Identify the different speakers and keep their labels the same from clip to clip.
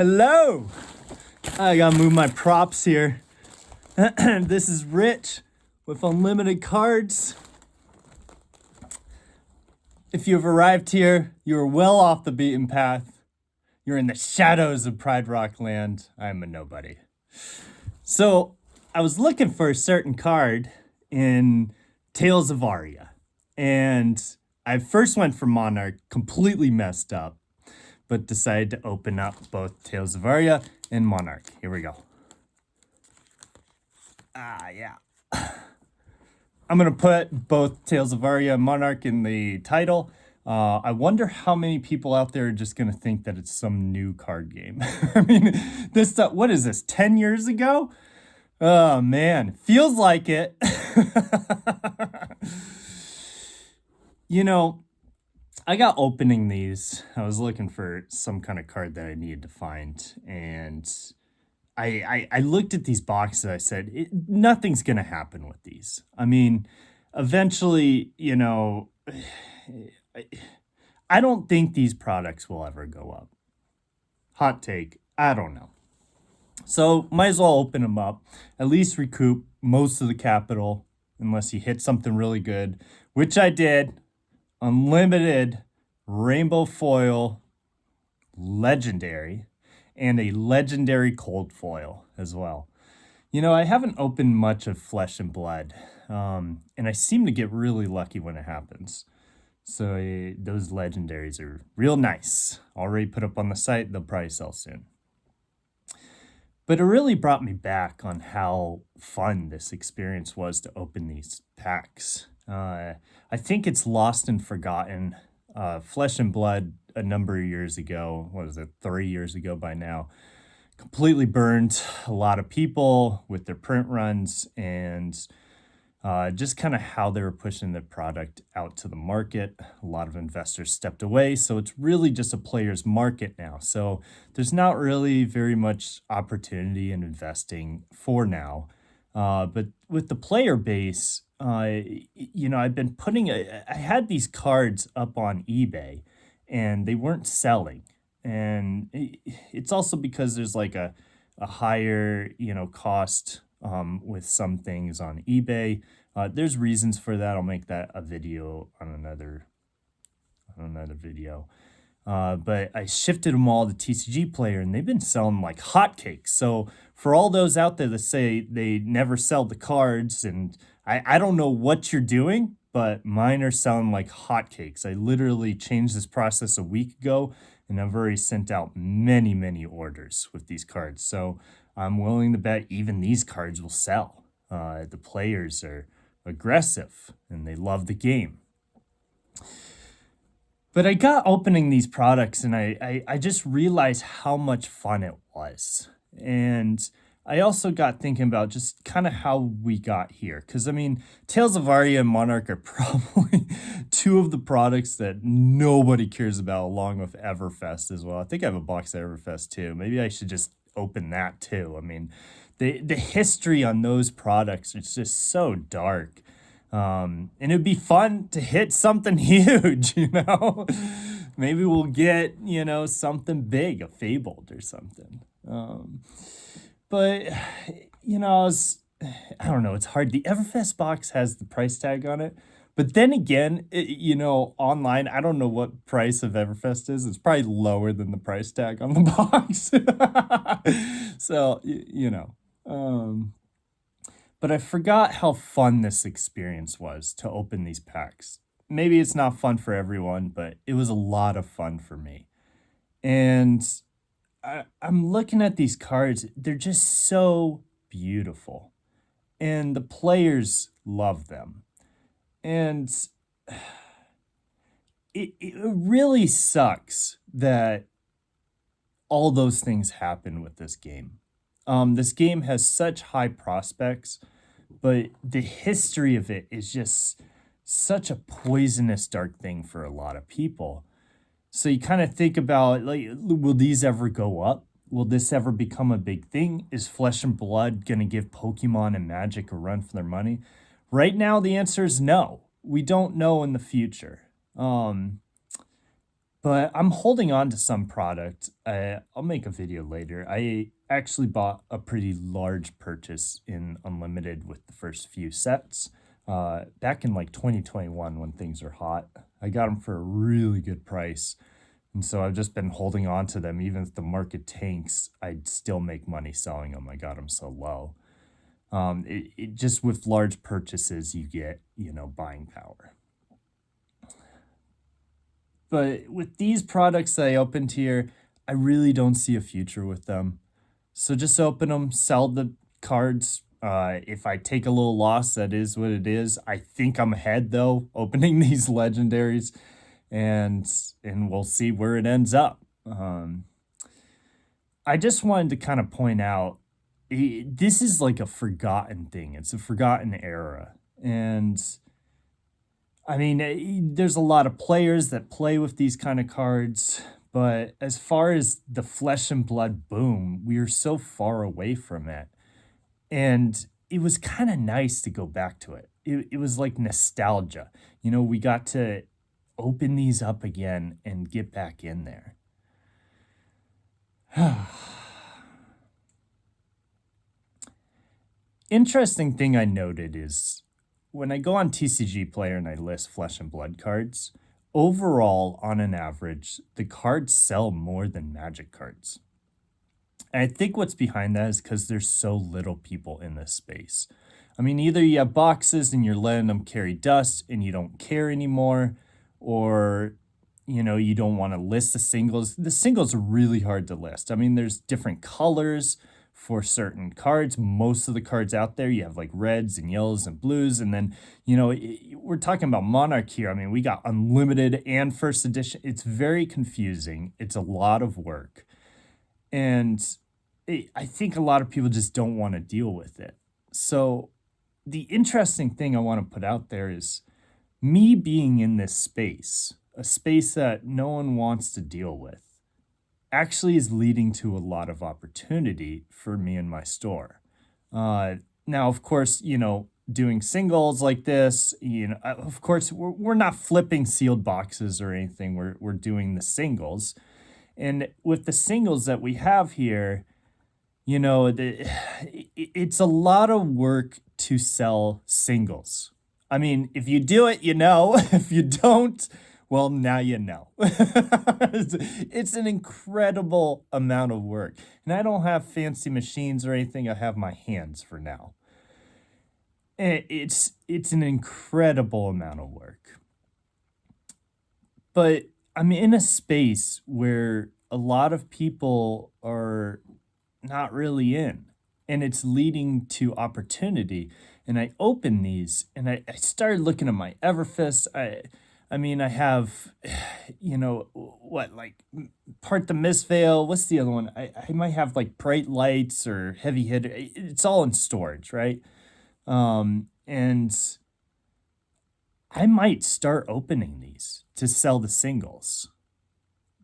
Speaker 1: Hello! I gotta move my props here. This is Rich with unlimited cards. If you've arrived here, you are well off the beaten path. You're in the shadows of Pride Rock land. I'm a nobody. So, I was looking for a certain card in Tales of Aria. And I first went for Monarch, completely messed up, but decided to open up both Tales of Aria and Monarch. Here we go. Yeah. I'm going to put both Tales of Aria and Monarch in the title. I wonder how many people out there are just going to think that it's some new card game. I mean, this stuff, what is this, 10 years ago? Oh, man. Feels like it. You know, I got opening these. I was looking for some kind of card that I needed to find. And I looked at these boxes. I said, nothing's going to happen with these. I mean, eventually, you know, I don't think these products will ever go up. Hot take. I don't know. So might as well open them up. At least recoup most of the capital unless you hit something really good, which I did. Unlimited rainbow foil legendary and a legendary cold foil as well. You know, I haven't opened much of Flesh and Blood, and I seem to get really lucky when it happens. So those legendaries are real nice. Already put up on the site. They'll probably sell soon. But it really brought me back on how fun this experience was to open these packs. I think it's lost and forgotten. Flesh and Blood a number of years ago, what is it, 3 years ago by now, completely burned a lot of people with their print runs and just kind of how they were pushing the product out to the market. A lot of investors stepped away, so it's really just a player's market now. So there's not really very much opportunity in investing for now. But with the player base, you know, I've been I had these cards up on eBay and they weren't selling. And it's also because there's like a higher, you know, cost with some things on eBay. There's reasons for that. I'll make that a video on another video. But I shifted them all to TCG Player, and they've been selling like hotcakes. So for all those out there that say they never sell the cards, and I don't know what you're doing, but mine are selling like hotcakes. I literally changed this process a week ago, and I've already sent out many, many orders with these cards. So I'm willing to bet even these cards will sell. The players are aggressive, and they love the game. But I got opening these products and I just realized how much fun it was. And I also got thinking about just kind of how we got here. Because, I mean, Tales of Aria and Monarch are probably two of the products that nobody cares about, along with Everfest as well. I think I have a box of Everfest too. Maybe I should just open that too. I mean, the history on those products is just so dark. And it'd be fun to hit something huge, you know? Maybe we'll get, you know, something big, a Fabled or something. But, you know, I don't know, it's hard. The Everfest box has the price tag on it. But then again, you know, online, I don't know what price of Everfest is. It's probably lower than the price tag on the box. So, you know. But I forgot how fun this experience was to open these packs. Maybe it's not fun for everyone, but it was a lot of fun for me. And I'm looking at these cards. They're just so beautiful. And the players love them. And it really sucks that all those things happen with this game. This game has such high prospects, but the history of it is just such a poisonous, dark thing for a lot of people. So you kind of think about, like, will these ever go up? Will this ever become a big thing? Is Flesh and Blood going to give Pokemon and Magic a run for their money? Right now, the answer is no. We don't know in the future. But I'm holding on to some product. I'll make a video later. I actually bought a pretty large purchase in Unlimited with the first few sets back in like 2021 when things are hot. I got them for a really good price. And so I've just been holding on to them. Even if the market tanks, I'd still make money selling them. I got them so low. It just with large purchases, you get, buying power. But with these products that I opened here, I really don't see a future with them. So just open them, sell the cards. If I take a little loss, that is what it is. I think I'm ahead though, opening these legendaries, and we'll see where it ends up. I just wanted to kind of point out this is like a forgotten thing. It's a forgotten era, and I mean, there's a lot of players that play with these kind of cards, but as far as the flesh and blood boom, we are so far away from it. And it was kind of nice to go back to it. It was like nostalgia. We got to open these up again and get back in there. Interesting thing I noted is when I go on TCG Player and I list Flesh and Blood cards, overall, on an average, the cards sell more than Magic cards. And I think what's behind that is because there's so little people in this space. I mean, either you have boxes and you're letting them carry dust and you don't care anymore, or you don't want to list the singles. The singles are really hard to list. I mean, there's different colors for certain cards. Most of the cards out there, you have like reds and yellows and blues. And then, we're talking about Monarch here. I mean, we got unlimited and first edition. It's very confusing. It's a lot of work. And I think a lot of people just don't want to deal with it. So the interesting thing I want to put out there is me being in this space, a space that no one wants to deal with, actually is leading to a lot of opportunity for me and my store. Now, of course, doing singles like this, of course, we're not flipping sealed boxes or anything. We're doing the singles. And with the singles that we have here, it's a lot of work to sell singles. I mean, if you do it, if you don't, well, now you know. It's an incredible amount of work. And I don't have fancy machines or anything. I have my hands for now. And it's an incredible amount of work. But I'm in a space where a lot of people are not really in, and it's leading to opportunity. And I open these and I started looking at my Everfist. I mean, I have, what, like part the Misveil. What's the other one? I might have like Bright Lights or Heavy Hitter. It's all in storage, right? And I might start opening these to sell the singles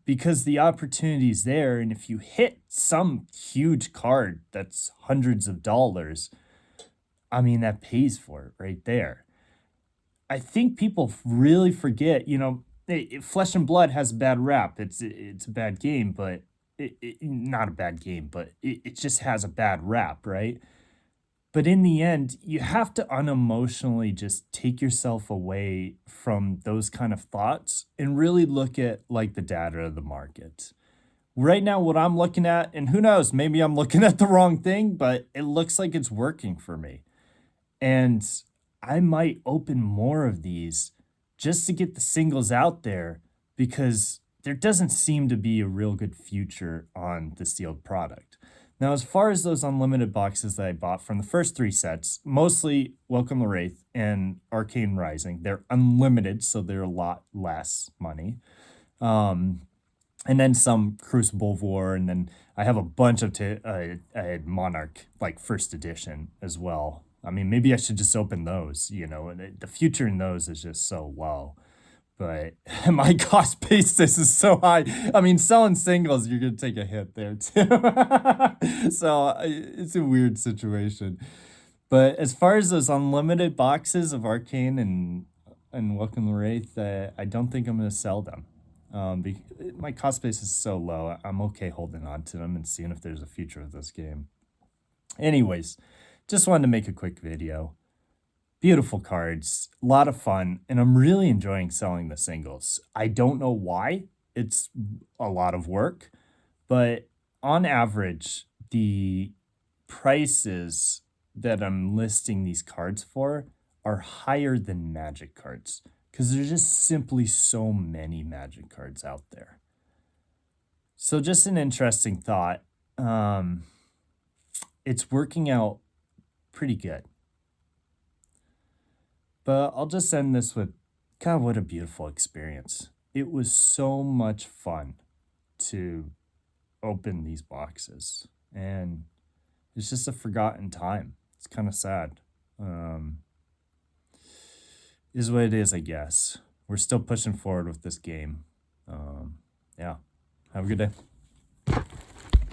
Speaker 1: because the opportunity's there. And if you hit some huge card that's hundreds of dollars, I mean, that pays for it right there. I think people really forget, Flesh and Blood has a bad rap. It's a bad game, but not a bad game, but it just has a bad rap, right? But in the end, you have to unemotionally just take yourself away from those kind of thoughts and really look at like the data of the market. Right now, what I'm looking at, and who knows, maybe I'm looking at the wrong thing, but it looks like it's working for me. And I might open more of these just to get the singles out there because there doesn't seem to be a real good future on the sealed product. Now, as far as those unlimited boxes that I bought from the first three sets, mostly Welcome the Wraith and Arcane Rising, they're unlimited, so they're a lot less money. And then some Crucible of War, and then I have a bunch of I had Monarch, like first edition as well. I mean, maybe I should just open those, and the future in those is just so low. But my cost basis is so high. I mean, selling singles, you're going to take a hit there too. So it's a weird situation. But as far as those unlimited boxes of Arcane and Welcome the Wraith, I don't think I'm going to sell them. My cost base is so low. I'm okay holding on to them and seeing if there's a future of this game. Anyways, just wanted to make a quick video. Beautiful cards, a lot of fun, and I'm really enjoying selling the singles. I don't know why. It's a lot of work, but on average, the prices that I'm listing these cards for are higher than Magic cards because there's just simply so many Magic cards out there. So just an interesting thought. It's working out pretty good. But I'll just end this with, God, what a beautiful experience. It was so much fun to open these boxes. And it's just a forgotten time. It's kind of sad. Is what it is, I guess. We're still pushing forward with this game. Yeah. Have a good day.